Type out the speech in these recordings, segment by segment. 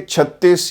36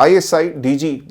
ISI DG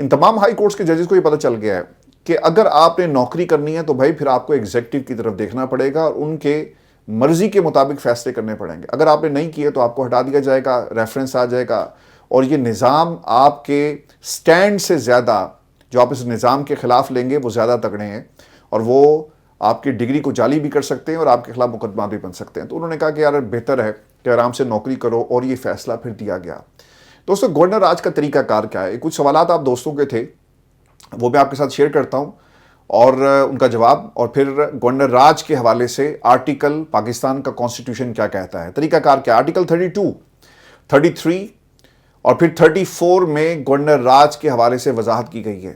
ان تمام high courts کے ججز کو یہ پتہ چل گیا ہے کہ اگر آپ نے نوکری کرنی ہے تو بھائی پھر آپ کو ایگزیکٹو کی طرف دیکھنا پڑے گا اور ان کے مرضی کے مطابق فیصلے کرنے پڑیں گے. اگر آپ نے نہیں کیے تو آپ کو ہٹا دیا جائے گا, ریفرنس آ جائے گا, اور یہ نظام آپ کے سٹینڈ سے زیادہ جو آپ اس نظام کے خلاف لیں گے وہ زیادہ تگڑے ہیں, اور وہ آپ کی ڈگری کو جعلی بھی کر سکتے ہیں اور آپ کے خلاف مقدمات بھی بن سکتے ہیں. تو انہوں نے کہا کہ یار بہتر ہے کہ آرام سے نوکری کرو, اور یہ فیصلہ پھر دیا گیا. دوستو گورنر راج کا طریقہ کار کیا ہے؟ کچھ سوالات آپ دوستوں کے تھے, وہ میں آپ کے ساتھ شیئر کرتا ہوں, اور ان کا جواب, اور پھر گورنر راج کے حوالے سے آرٹیکل پاکستان کا کانسٹیٹیوشن کیا کہتا ہے, طریقہ کار کیا. آرٹیکل 32, 33 اور پھر 34 میں گورنر راج کے حوالے سے وضاحت کی گئی ہے.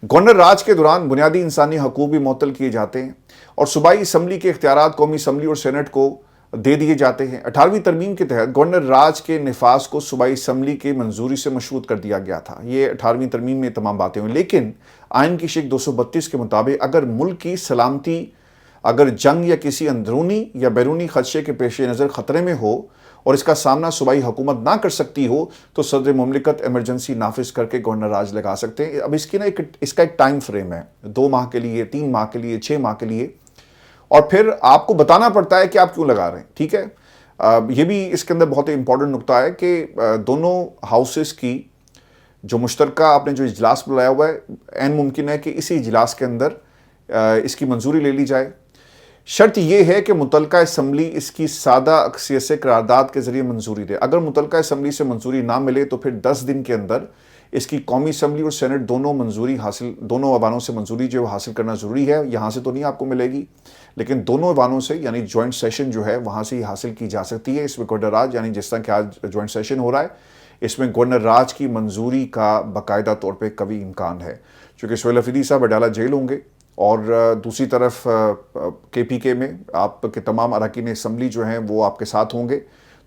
گورنر راج کے دوران بنیادی انسانی حقوق بھی معطل کیے جاتے ہیں, اور صوبائی اسمبلی کے اختیارات قومی اسمبلی اور سینٹ کو دے دیے جاتے ہیں. 18ویں ترمیم کے تحت گورنر راج کے نفاذ کو صوبائی اسمبلی کی منظوری سے مشروط کر دیا گیا تھا. یہ 18ویں ترمیم میں تمام باتیں ہوئیں, لیکن آئین کی شق 232 کے مطابق اگر ملک کی سلامتی اگر جنگ یا کسی اندرونی یا بیرونی خدشے کے پیش نظر خطرے میں ہو اور اس کا سامنا صوبائی حکومت نہ کر سکتی ہو تو صدر مملکت ایمرجنسی نافذ کر کے گورنر راج لگا سکتے ہیں. اب اس کا ایک ٹائم فریم ہے, 2 ماہ کے لیے, 3 ماہ کے لیے, 6 ماہ کے لیے, اور پھر آپ کو بتانا پڑتا ہے کہ آپ کیوں لگا رہے ہیں. ٹھیک ہے, یہ بھی اس کے اندر بہت امپورٹنٹ نقطہ ہے کہ دونوں ہاؤسز کی جو مشترکہ آپ نے جو اجلاس بلایا ہوا ہے, عین ممکن ہے کہ اسی اجلاس کے اندر اس کی منظوری لے لی جائے. شرط یہ ہے کہ متعلقہ اسمبلی اس کی سادہ اکثریت سے قرارداد کے ذریعے منظوری دے. اگر متعلقہ اسمبلی سے منظوری نہ ملے تو پھر 10 دن کے اندر اس کی قومی اسمبلی اور سینٹ دونوں ایوانوں سے منظوری جو حاصل کرنا ضروری ہے. یہاں سے تو نہیں آپ کو ملے گی, لیکن دونوں ایوانوں سے, یعنی جوائنٹ سیشن جو ہے وہاں سے ہی حاصل کی جا سکتی ہے. اس میں گورنر راج, یعنی جس طرح کہ آج جوائنٹ سیشن ہو رہا ہے, اس میں گورنر راج کی منظوری کا باقاعدہ طور پہ قوی امکان ہے. چونکہ سہیل افریدی صاحب اڈالہ جیل ہوں گے, اور دوسری طرف کے پی کے میں آپ کے تمام اراکین اسمبلی جو ہیں وہ آپ کے ساتھ ہوں گے,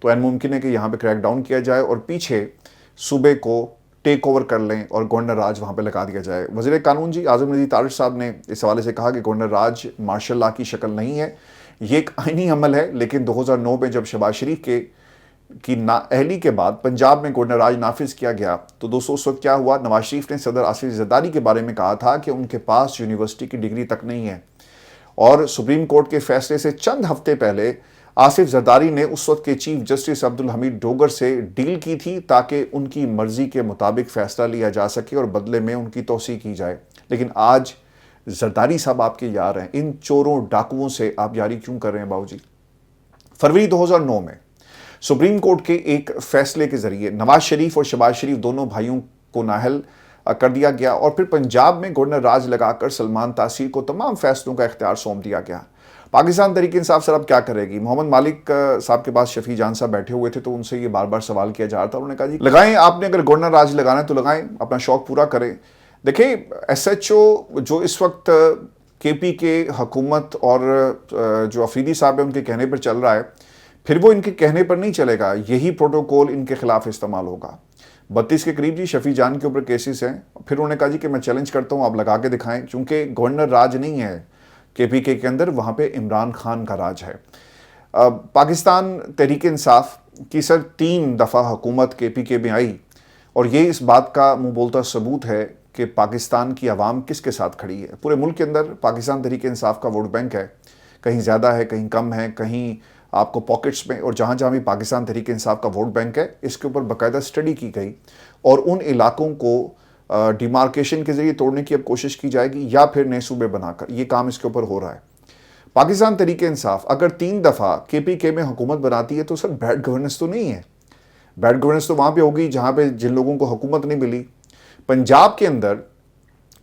تو عین ممکن ہے کہ یہاں پہ کریک ڈاؤن کیا جائے اور پیچھے صوبے کو ٹیک اوور کر لیں اور گورنر راج وہاں پہ لگا دیا جائے. وزیر قانون جی اعظم ندی طارق صاحب نے اس حوالے سے کہا کہ گورنر راج مارشل لا کی شکل نہیں ہے, یہ ایک آئینی عمل ہے. لیکن 2009 میں جب شہباز شریف کی نااہلی کے بعد پنجاب میں گورنر راج نافذ کیا گیا تو دوستو اس وقت کیا ہوا, نواز شریف نے صدر آصف زرداری کے بارے میں کہا تھا کہ ان کے پاس یونیورسٹی کی ڈگری تک نہیں ہے, اور سپریم کورٹ کے فیصلے سے چند ہفتے پہلے آصف زرداری نے اس وقت کے چیف جسٹس عبدالحمید ڈوگر سے ڈیل کی تھی تاکہ ان کی مرضی کے مطابق فیصلہ لیا جا سکے اور بدلے میں ان کی توسیع کی جائے. لیکن آج زرداری صاحب آپ کے یار ہیں, ان چوروں ڈاکوؤں سے آپ یاری کیوں کر رہے ہیں باؤ جی؟ فروری 2009 میں سپریم کورٹ کے ایک فیصلے کے ذریعے نواز شریف اور شہباز شریف دونوں بھائیوں کو نااہل کر دیا گیا, اور پھر پنجاب میں گورنر راج لگا کر سلمان تاثیر کو تمام فیصلوں کا اختیار سونپ دیا گیا. پاکستان تحریک انصاف سر اب کیا کرے گی؟ محمد مالک صاحب کے پاس شفیع جان صاحب بیٹھے ہوئے تھے, تو ان سے یہ بار بار سوال کیا جا رہا تھا. انہوں نے کہا جی لگائیں, آپ نے اگر گورنر راج لگانا ہے تو لگائیں, اپنا شوق پورا کریں. دیکھیں ایس ایچ او جو اس وقت کے پی کے حکومت اور جو افریدی صاحب ہیں ان کے کہنے پر چل رہا ہے, پھر وہ ان کے کہنے پر نہیں چلے گا, یہی پروٹوکول ان کے خلاف استعمال ہوگا. 32 کے قریب جی شفیع جان کے اوپر کیسز ہیں. پھر انہوں نے کہا جی کہ میں چیلنج کرتا ہوں, آپ لگا کے دکھائیں, چونکہ گورنر راج نہیں ہے کے پی کے اندر, وہاں پہ عمران خان کا راج ہے. پاکستان تحریک انصاف کی سر 3 دفعہ حکومت کے پی کے میں آئی, اور یہ اس بات کا منہ بولتا ثبوت ہے کہ پاکستان کی عوام کس کے ساتھ کھڑی ہے. پورے ملک کے اندر پاکستان تحریک انصاف کا ووٹ بینک ہے, کہیں زیادہ ہے, کہیں کم ہے, کہیں آپ کو پاکٹس میں, اور جہاں جہاں بھی پاکستان تحریک انصاف کا ووٹ بینک ہے اس کے اوپر باقاعدہ اسٹڈی کی گئی, اور ان علاقوں کو ڈیمارکیشن کے ذریعے توڑنے کی اب کوشش کی جائے گی یا پھر نئے صوبے بنا کر. یہ کام اس کے اوپر ہو رہا ہے. پاکستان تحریک انصاف اگر 3 دفعہ کے پی کے میں حکومت بناتی ہے تو سر بیڈ گورننس تو نہیں ہے. بیڈ گورننس تو وہاں پہ ہوگی جہاں پہ جن لوگوں کو حکومت نہیں ملی. پنجاب کے اندر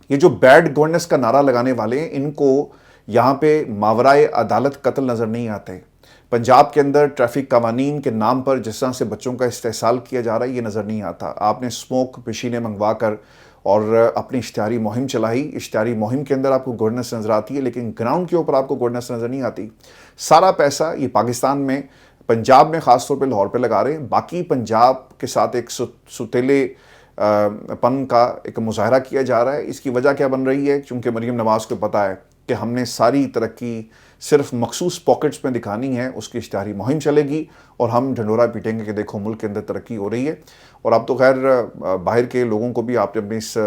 یہ جو بیڈ گورننس کا نعرہ لگانے والے ہیں, ان کو یہاں پہ ماورائے عدالت قتل نظر نہیں آتے. پنجاب کے اندر ٹریفک قوانین کے نام پر جس طرح سے بچوں کا استحصال کیا جا رہا ہے یہ نظر نہیں آتا. آپ نے سموک مشینیں منگوا کر اور اپنی اشتہاری مہم چلائی, اشتہاری مہم کے اندر آپ کو گورننس نظر آتی ہے, لیکن گراؤنڈ کے اوپر آپ کو گورننس نظر نہیں آتی. سارا پیسہ یہ پاکستان میں پنجاب میں خاص طور پہ لاہور پہ لگا رہے ہیں. باقی پنجاب کے ساتھ ایک ستیلے پن کا ایک مظاہرہ کیا جا رہا ہے. اس کی وجہ کیا بن رہی ہے؟ چونکہ مریم نواز کو پتہ ہے کہ ہم نے ساری ترقی صرف مخصوص پاکٹس میں دکھانی ہے، اس کی اشتہاری مہم چلے گی اور ہم ڈھنڈورا پیٹیں گے کہ دیکھو ملک کے اندر ترقی ہو رہی ہے۔ اور اب تو خیر باہر کے لوگوں کو بھی آپ نے اپنی اس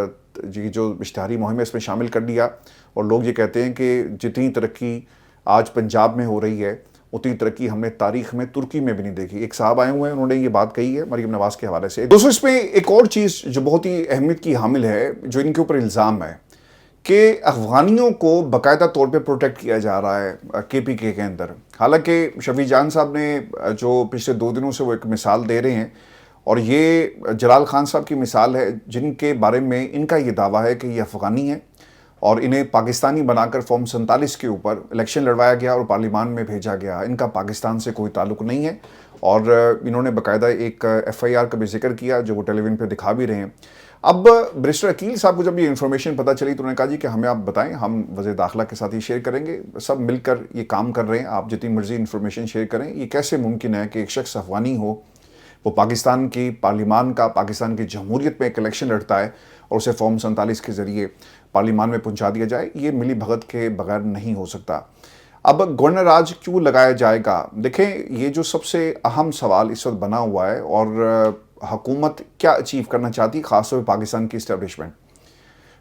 جو اشتہاری مہم ہے اس میں شامل کر لیا، اور لوگ یہ کہتے ہیں کہ جتنی ترقی آج پنجاب میں ہو رہی ہے اتنی ترقی ہم نے تاریخ میں ترکی میں بھی نہیں دیکھی۔ ایک صاحب آئے ہوئے ہیں، انہوں نے یہ بات کہی ہے مریم نواز کے حوالے سے۔ دوستو اس میں ایک اور چیز جو بہت ہی اہمیت کی حامل ہے، جو ان کے اوپر الزام ہے کہ افغانیوں کو باقاعدہ طور پہ پروٹیکٹ کیا جا رہا ہے کے پی کے اندر۔ حالانکہ شفیع جان صاحب نے جو پچھلے 2 دنوں سے وہ ایک مثال دے رہے ہیں، اور یہ جلال خان صاحب کی مثال ہے، جن کے بارے میں ان کا یہ دعویٰ ہے کہ یہ افغانی ہیں اور انہیں پاکستانی بنا کر فارم 47 کے اوپر الیکشن لڑوایا گیا اور پارلیمان میں بھیجا گیا۔ ان کا پاکستان سے کوئی تعلق نہیں ہے، اور انہوں نے باقاعدہ ایک ایف آئی آر کا بھی ذکر کیا جو وہ ٹیلی ویژن پہ دکھا بھی رہے ہیں۔ اب بیرسٹر عقیل صاحب کو جب یہ انفارمیشن پتہ چلی تو انہوں نے کہا جی کہ ہمیں آپ بتائیں، ہم وزیر داخلہ کے ساتھ یہ شیئر کریں گے، سب مل کر یہ کام کر رہے ہیں، آپ جتنی مرضی انفارمیشن شیئر کریں۔ یہ کیسے ممکن ہے کہ ایک شخص افغانی ہو، وہ پاکستان کی پارلیمان کا، پاکستان کی جمہوریت میں ایک الیکشن لڑتا ہے اور اسے فارم 47 کے ذریعے پارلیمان میں پہنچا دیا جائے؟ یہ ملی بھگت کے بغیر نہیں ہو سکتا۔ اب گورنر راج کیوں لگایا جائے گا؟ دیکھیں، یہ جو سب سے اہم سوال اس وقت بنا ہوا ہے، اور حکومت کیا اچیو کرنا چاہتی، خاص طور پہ پاکستان کی اسٹیبلشمنٹ،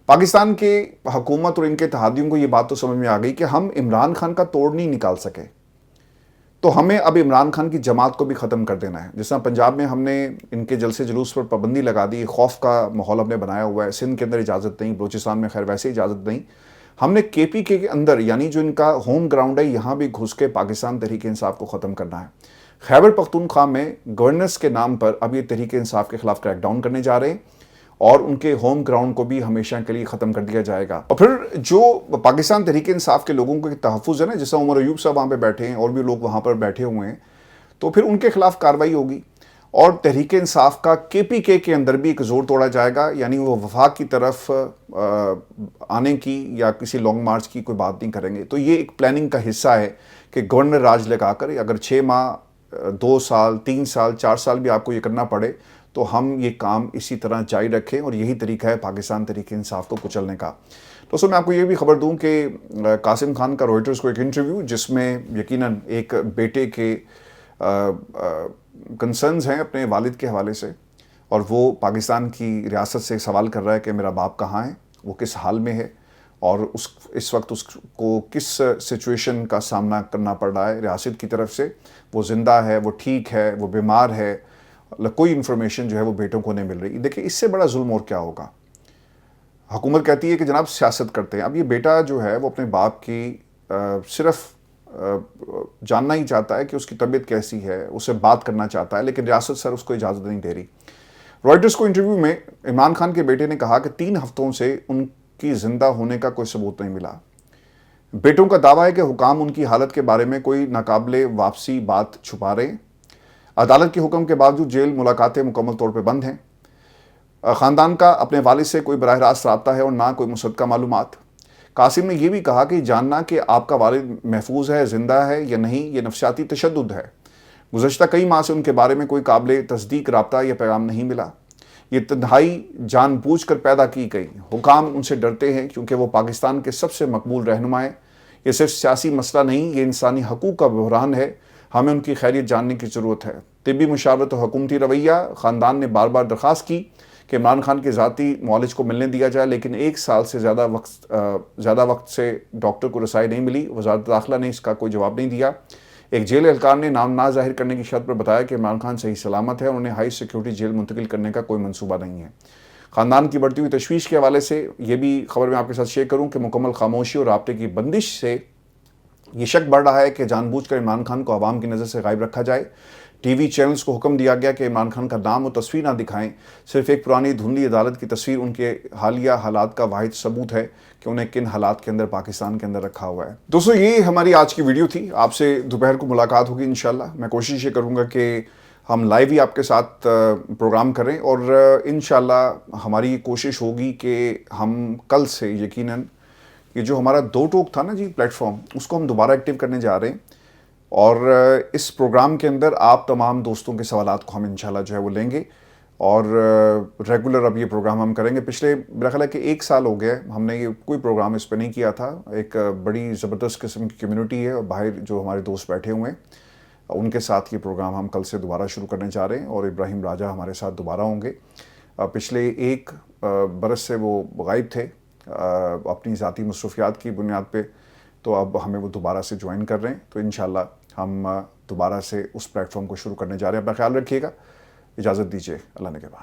پاکستان کے حکومت اور ان کے اتحادیوں کو یہ بات تو سمجھ میں آ گئی کہ ہم عمران خان کا توڑ نہیں نکال سکے، تو ہمیں اب عمران خان کی جماعت کو بھی ختم کر دینا ہے۔ جس طرح پنجاب میں ہم نے ان کے جلسے جلوس پر پابندی لگا دی، خوف کا ماحول ہم نے بنایا ہوا ہے، سندھ کے اندر اجازت نہیں، بلوچستان میں خیر ویسے اجازت نہیں، ہم نے کے پی کے اندر یعنی جو ان کا ہوم گراؤنڈ ہے یہاں بھی گھس کے پاکستان تحریک انصاف کو ختم کرنا ہے۔ خیبر پختونخوا میں گورننس کے نام پر اب یہ تحریک انصاف کے خلاف کریک ڈاؤن کرنے جا رہے ہیں، اور ان کے ہوم گراؤنڈ کو بھی ہمیشہ کے لیے ختم کر دیا جائے گا۔ اور پھر جو پاکستان تحریک انصاف کے لوگوں کو ایک تحفظ ہے نا، جیسا عمر ایوب صاحب وہاں پہ بیٹھے ہیں اور بھی لوگ وہاں پر بیٹھے ہوئے ہیں، تو پھر ان کے خلاف کارروائی ہوگی، اور تحریک انصاف کا کے پی کے اندر بھی ایک زور توڑا جائے گا، یعنی وہ وفاق کی طرف آنے کی یا کسی لانگ مارچ کی کوئی بات نہیں کریں گے۔ تو یہ ایک پلاننگ کا حصہ ہے کہ گورنر راج لگا کر اگر 6 ماہ 2 سال 3 سال 4 سال بھی آپ کو یہ کرنا پڑے تو ہم یہ کام اسی طرح جاری رکھیں، اور یہی طریقہ ہے پاکستان تحریک انصاف کو کچلنے کا۔ دوستوں میں آپ کو یہ بھی خبر دوں کہ قاسم خان کا روئٹرز کو ایک انٹرویو، جس میں یقیناً ایک بیٹے کے کنسرنز ہیں اپنے والد کے حوالے سے، اور وہ پاکستان کی ریاست سے سوال کر رہا ہے کہ میرا باپ کہاں ہے، وہ کس حال میں ہے، اور اس وقت اس کو کس سچویشن کا سامنا کرنا پڑ رہا ہے ریاست کی طرف سے، وہ زندہ ہے، وہ ٹھیک ہے، وہ بیمار ہے، کوئی انفارمیشن جو ہے وہ بیٹوں کو نہیں مل رہی۔ دیکھیں اس سے بڑا ظلم اور کیا ہوگا؟ حکومت کہتی ہے کہ جناب سیاست کرتے ہیں، اب یہ بیٹا جو ہے وہ اپنے باپ کی صرف جاننا ہی چاہتا ہے کہ اس کی طبیعت کیسی ہے، اسے بات کرنا چاہتا ہے، لیکن ریاست سر اس کو اجازت نہیں دے رہی۔ رائٹرز کو انٹرویو میں عمران خان کے بیٹے نے کہا کہ 3 ہفتوں سے ان کی زندہ ہونے کا کوئی ثبوت نہیں ملا۔ بیٹوں کا دعویٰ ہے کہ حکام ان کی حالت کے بارے میں کوئی ناقابل واپسی بات چھپا رہے ہیں۔ عدالت کے حکم کے باوجود جیل ملاقاتیں مکمل طور پہ بند ہیں۔ خاندان کا اپنے والد سے کوئی براہ راست رابطہ ہے اور نہ کوئی مصدقہ معلومات۔ قاسم نے یہ بھی کہا کہ جاننا کہ آپ کا والد محفوظ ہے، زندہ ہے یا نہیں، یہ نفسیاتی تشدد ہے۔ گزشتہ کئی ماہ سے ان کے بارے میں کوئی قابل تصدیق رابطہ یا پیغام نہیں ملا۔ یہ تنہائی جان بوجھ کر پیدا کی گئی۔ حکام ان سے ڈرتے ہیں کیونکہ وہ پاکستان کے سب سے مقبول رہنما ہیں۔ یہ صرف سیاسی مسئلہ نہیں، یہ انسانی حقوق کا بحران ہے، ہمیں ان کی خیریت جاننے کی ضرورت ہے۔ طبی مشاورت و حکومتی رویہ، خاندان نے بار بار درخواست کی کہ عمران خان کے ذاتی معالج کو ملنے دیا جائے، لیکن 1 سال سے زیادہ وقت سے ڈاکٹر کو رسائی نہیں ملی۔ وزارت داخلہ نے اس کا کوئی جواب نہیں دیا۔ ایک جیل اہلکار نے نام نہ ظاہر کرنے کی شرط پر بتایا کہ عمران خان صحیح سلامت ہے اور انہیں ہائی سیکیورٹی جیل منتقل کرنے کا کوئی منصوبہ نہیں ہے۔ خاندان کی بڑھتی ہوئی تشویش کے حوالے سے یہ بھی خبر میں آپ کے ساتھ شیئر کروں کہ مکمل خاموشی اور رابطے کی بندش سے یہ شک بڑھ رہا ہے کہ جان بوجھ کر عمران خان کو عوام کی نظر سے غائب رکھا جائے۔ ٹی وی چینلز کو حکم دیا گیا کہ عمران خان کا نام و تصویر نہ دکھائیں، صرف ایک پرانی دھندلی عدالت کی تصویر ان کے حالیہ حالات کا واحد ثبوت ہے کہ انہیں کن حالات کے اندر پاکستان کے اندر رکھا ہوا ہے۔ دوستو یہ ہماری آج کی ویڈیو تھی، آپ سے دوپہر کو ملاقات ہوگی انشاءاللہ۔ میں کوشش یہ کروں گا کہ ہم لائیو ہی آپ کے ساتھ پروگرام کریں، اور انشاءاللہ ہماری کوشش ہوگی کہ ہم کل سے یقیناً یہ جو ہمارا 2 ٹوک تھا نا جی پلیٹ فارم، اس کو ہم دوبارہ ایکٹیو کرنے جا رہے ہیں، اور اس پروگرام کے اندر آپ تمام دوستوں کے سوالات کو ہم انشاءاللہ جو ہے وہ لیں گے، اور ریگولر اب یہ پروگرام ہم کریں گے. پچھلے میرا خیال ہے کہ 1 سال ہو گیا ہم نے یہ کوئی پروگرام اس پہ نہیں کیا تھا. ایک بڑی زبردست قسم کی کمیونٹی ہے اور باہر جو ہمارے دوست بیٹھے ہوئے ہیں ان کے ساتھ یہ پروگرام ہم کل سے دوبارہ شروع کرنے جا رہے ہیں, اور ابراہیم راجہ ہمارے ساتھ دوبارہ ہوں گے. پچھلے 1 برس سے وہ غائب تھے اپنی ذاتی مصروفیات کی بنیاد پہ, تو اب ہمیں وہ دوبارہ سے جوائن کر رہے ہیں. تو انشاءاللہ ہم دوبارہ سے اس پلیٹ فارم کو شروع کرنے جا رہے ہیں. اپنا خیال رکھیے گا, اجازت دیجیے, اللہ نگہبان.